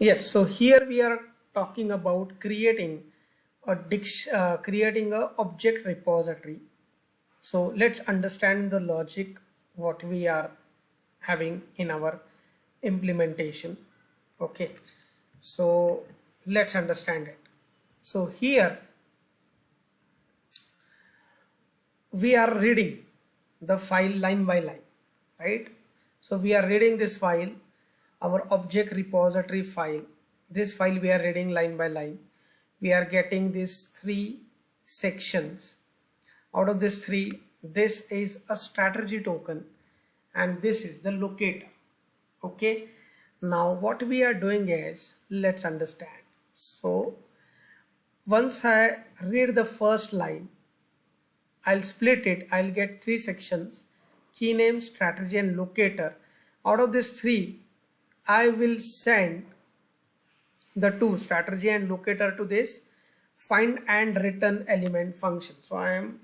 Yes, so here we are talking about creating a object repository. So let's understand the logic what we are having in our implementation. Okay, so let's understand it. So here we are reading the file line by line, right? So we are reading this file, our object repository file. This file we are reading line by line. We are getting these three sections. Out of this three, this is a strategy token and this is the locator. Okay, now what we are doing is, let's understand. So once I read the first line, I'll split it. I'll get three sections: key name, strategy, and locator. Out of these three, I will send the two, strategy and locator, to this find and return element function. So I am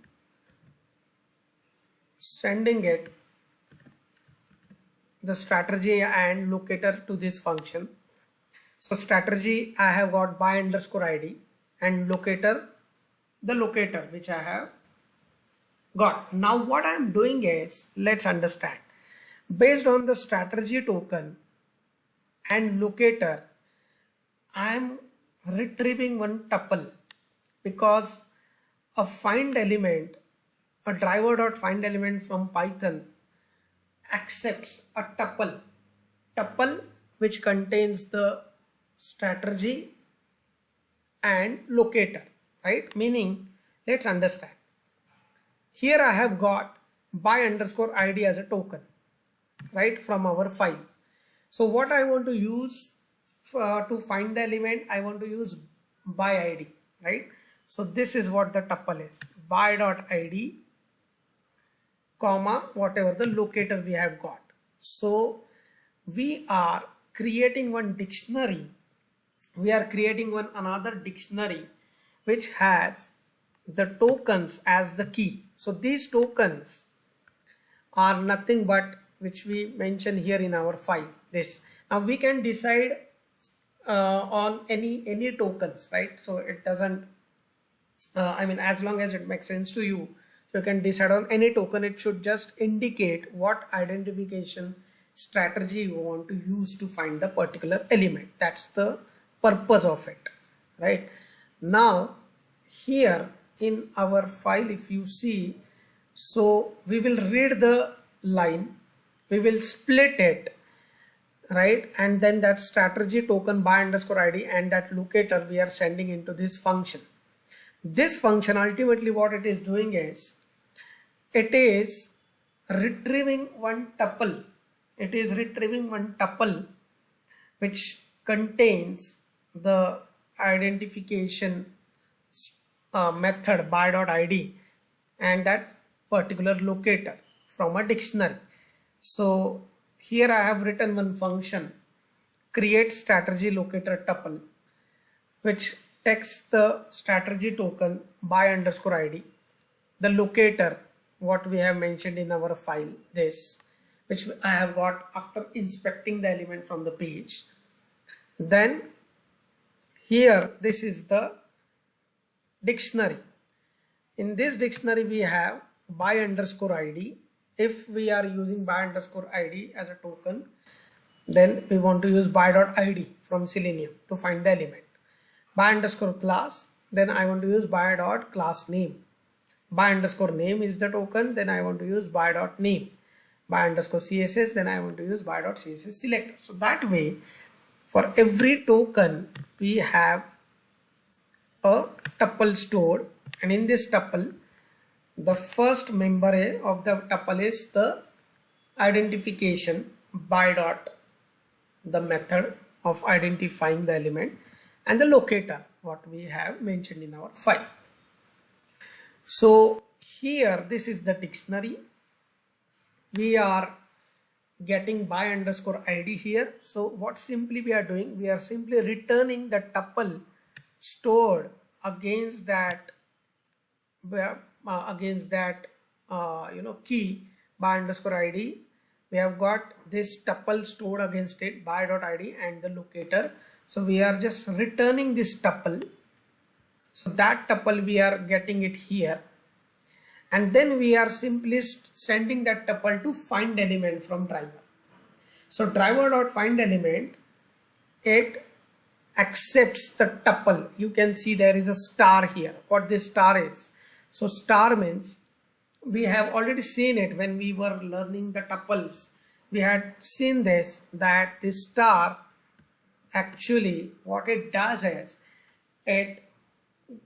sending it, the strategy and locator, to this function. So strategy I have got by underscore id, and locator the locator which I have got. Now what I am doing is, let's understand. Based on the strategy token and locator, I am retrieving one tuple, because a find element, a driver.find element from Python accepts a tuple which contains the strategy and locator, right? Meaning, let's understand. Here I have got by underscore id as a token, right, from our file. So what I want to use to find the element, I want to use by id, right? So this is what the tuple is: by.id comma whatever the locator we have got. So we are creating one dictionary. We are creating another dictionary which has the tokens as the key. So these tokens are nothing but, which we mention here in our file, this. Now we can decide on any tokens, right? So it doesn't as long as it makes sense to you, you can decide on any token. It should just indicate what identification strategy you want to use to find the particular element. That's the purpose of it, right? Now here in our file, if you see, so we will read the line, we will split it, right? And then that strategy token by underscore id and that locator we are sending into this function. This function, ultimately what it is doing is, it is retrieving one tuple. It is retrieving one tuple which contains the identification method by.id and that particular locator from a dictionary. So here I have written one function, create strategy locator tuple, which takes the strategy token by underscore id, the locator what we have mentioned in our file, this, which I have got after inspecting the element from the page. Then here, this is the dictionary. In this dictionary we have by underscore id. If we are using by underscore id as a token, then we want to use by.id from Selenium to find the element. By underscore class, then I want to use by.class name. By underscore name is the token, then I want to use by.name. By underscore css, then I want to use by.css selector. So that way, for every token we have a tuple stored, and in this tuple, the first member of the tuple is the identification by dot, the method of identifying the element, and the locator what we have mentioned in our file. So here, this is the dictionary. We are getting by underscore id here. So what simply we are doing, we are simply returning the tuple stored against that key by underscore id we have got this tuple stored against it, by.id and the locator. So we are just returning this tuple. So that tuple we are getting it here, and then we are simply sending that tuple to find element from driver. So driver.findElement, it accepts the tuple. You can see there is a star here. What this star is? So star means, we have already seen it when we were learning the tuples. We had seen this, that this star actually what it does is it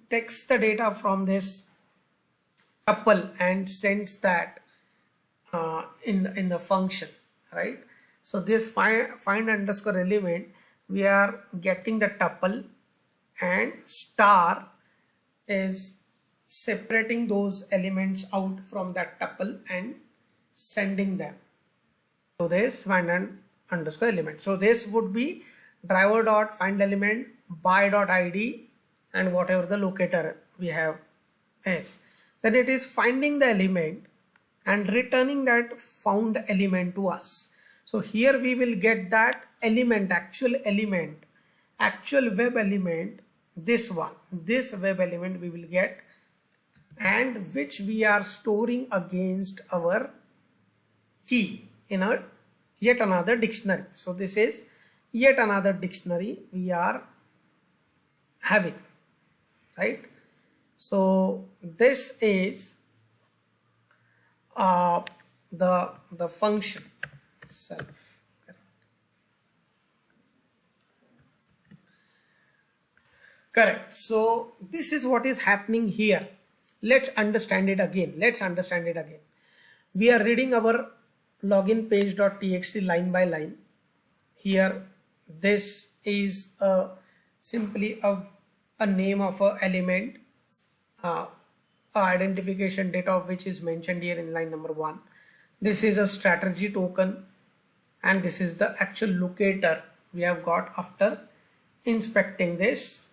takes the data from this tuple and sends that in the function, right? So this find underscore element, we are getting the tuple, and star is separating those elements out from that tuple and sending them to this find underscore element. So this would be driver.findElement, by.id, and whatever the locator we have is. Then it is finding the element and returning that found element to us. So here we will get that element, actual web element, this one, this web element we will get, and which we are storing against our key in a yet another dictionary. So this is yet another dictionary we are having, right? So this is the function itself. Correct. So this is what is happening here. Let's understand it again. We are reading our login page.txt line by line. Here, this is simply a name of an element, identification data of which is mentioned here in line number 1. This is a strategy token, and this is the actual locator we have got after inspecting this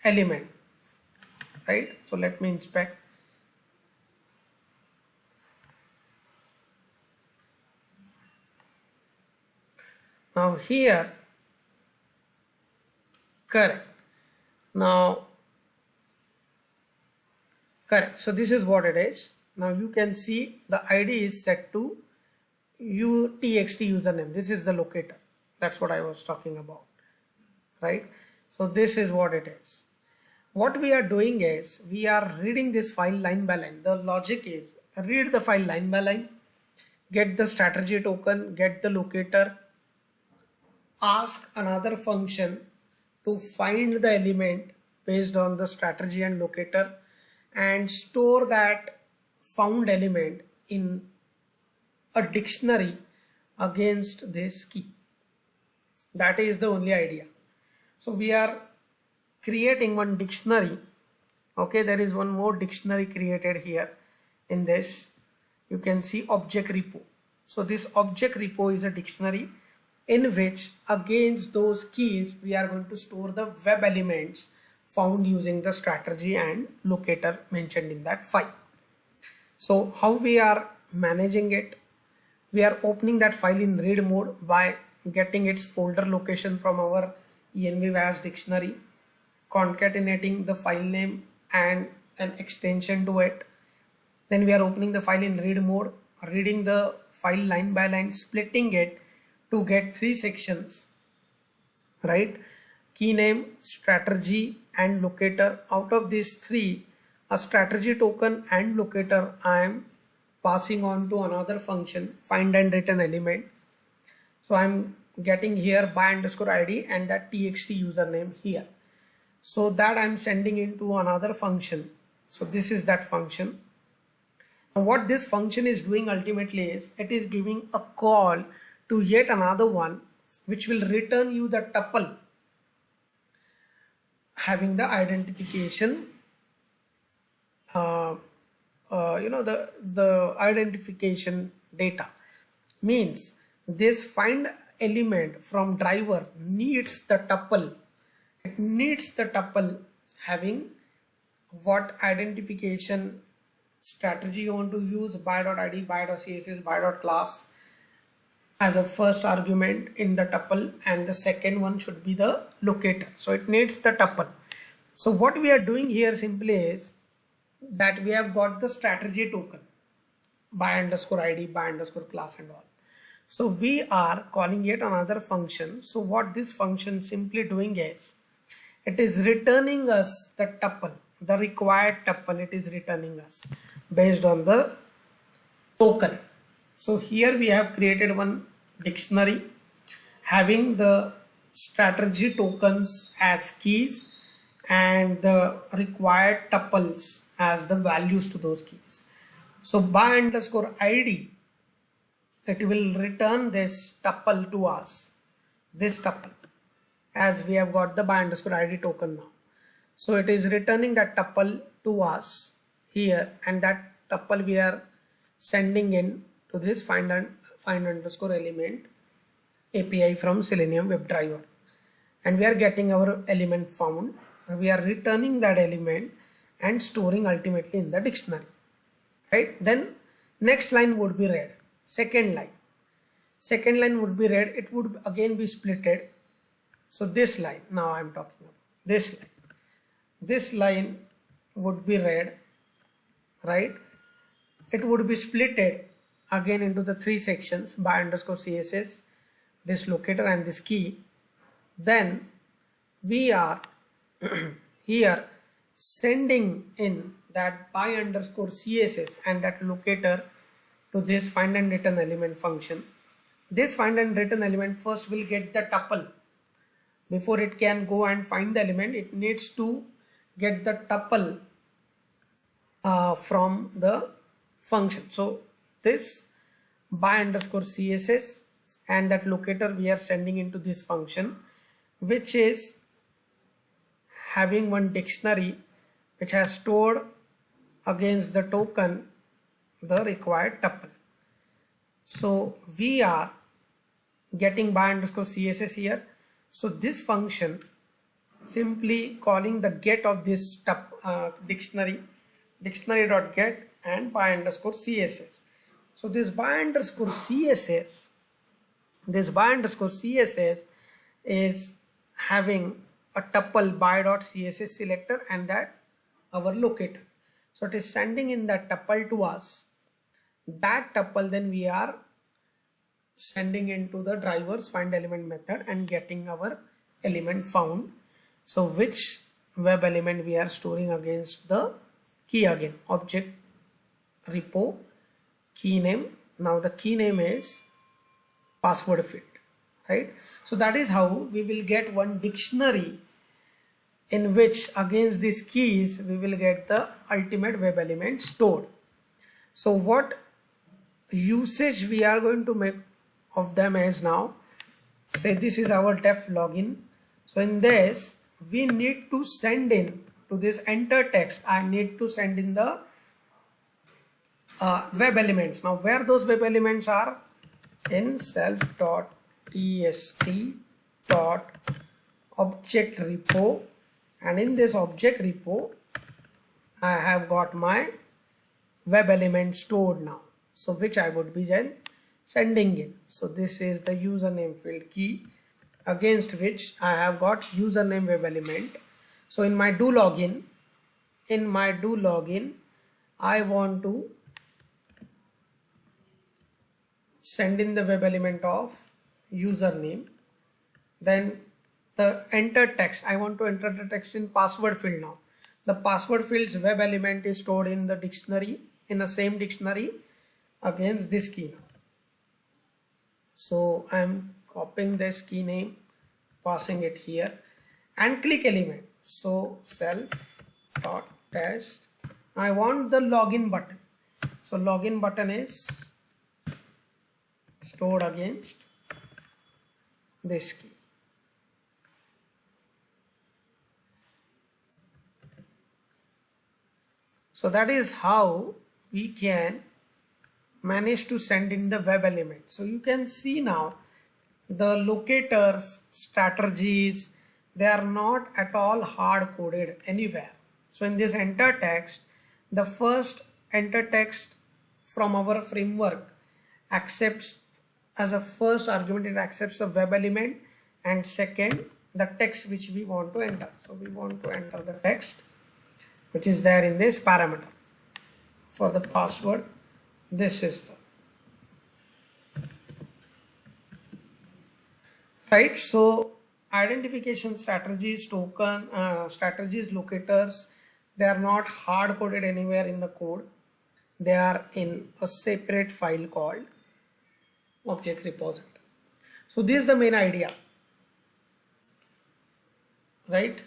element, right? So let me inspect. Now here, correct. So this is what it is. Now you can see the ID is set to txt username. This is the locator. That's what I was talking about, right? So this is what it is. What we are doing is we are reading this file line by line. The logic is read the file line by line, get the strategy token, get the locator, ask another function to find the element based on the strategy and locator, and store that found element in a dictionary against this key. That is the only idea. So we are creating one dictionary. Okay, there is one more dictionary created here in this. You can see object repo. So this object repo is a dictionary in which against those keys we are going to store the web elements found using the strategy and locator mentioned in that file. So how we are managing it? We are opening that file in read mode by getting its folder location from our env-vas dictionary, concatenating the file name and an extension to it. Then we are opening the file in read mode, reading the file line by line, splitting it to get 3 sections, right? Key name, strategy, and locator. Out of these 3, a strategy token and locator I am passing on to another function, find and return element. So I'm getting here by underscore id and that txt username here. So that I'm sending into another function. So this is that function. And what this function is doing ultimately is it is giving a call to yet another one which will return you the tuple having the identification, the identification data. Means this find element from driver needs the tuple. It needs the tuple having what identification strategy you want to use, by.id, by.css, by.class, as a first argument in the tuple, and the second one should be the locator. So it needs the tuple. So what we are doing here simply is that we have got the strategy token by underscore id, by underscore class and all. So we are calling yet another function. So what this function simply doing is, it is returning us the tuple, the required tuple it is returning us based on the token. So here we have created one dictionary having the strategy tokens as keys and the required tuples as the values to those keys. So by underscore id, it will return this tuple to us, this tuple, as we have got the by underscore id token now. So it is returning that tuple to us here, and that tuple we are sending in to this find underscore element API from Selenium WebDriver, and we are getting our element found. We are returning that element and storing ultimately in the dictionary, right? Then next line would be read. Second line would be read. It would again be splitted. So this line, now I am talking about this line would be read, right? It would be splitted again into the three sections by underscore CSS, this locator and this key. Then we are here sending in that by underscore CSS and that locator to this find and return element function. This find and return element first will get the tuple. Before it can go and find the element, it needs to get the tuple from the function. So this by underscore CSS and that locator we are sending into this function, which is having one dictionary which has stored against the token the required tuple. So we are getting by underscore CSS here. So this function simply calling the get of this dictionary dot get and by underscore CSS. So this by underscore CSS is having a tuple by.css selector and that our locator. So it is sending in that tuple to us. That tuple then we are sending into the drivers find element method and getting our element found. So which web element we are storing against the key again, object repo key name. Now the key name is password field, right? So that is how we will get one dictionary in which against these keys we will get the ultimate web element stored. So what usage we are going to make of them is, now say this is our def login. So in this we need to send in to this enter text, I need to send in the web elements. Now where those web elements are, in self.tst.object repo, and in this object repo I have got my web element stored now, so which I would be then sending in. So this is the username field key against which I have got username web element. So in my do login I want to send in the web element of username. Then the enter text, I want to enter the text in password field. Now the password field's web element is stored in the dictionary, in the same dictionary against this key now. So I am copying this key name, passing it here, and click element. So self.test, I want the login button. So login button is stored against this key. So that is how we can manage to send in the web element. So you can see now the locators, strategies, they are not at all hard coded anywhere. So in this enter text, the first enter text from our framework accepts as a first argument it accepts a web element, and second the text which we want to enter. So we want to enter the text which is there in this parameter. For the password, this is the right. So identification strategies, token strategies, locators, they are not hard coded anywhere in the code. They are in a separate file called object repository. So this is the main idea, right?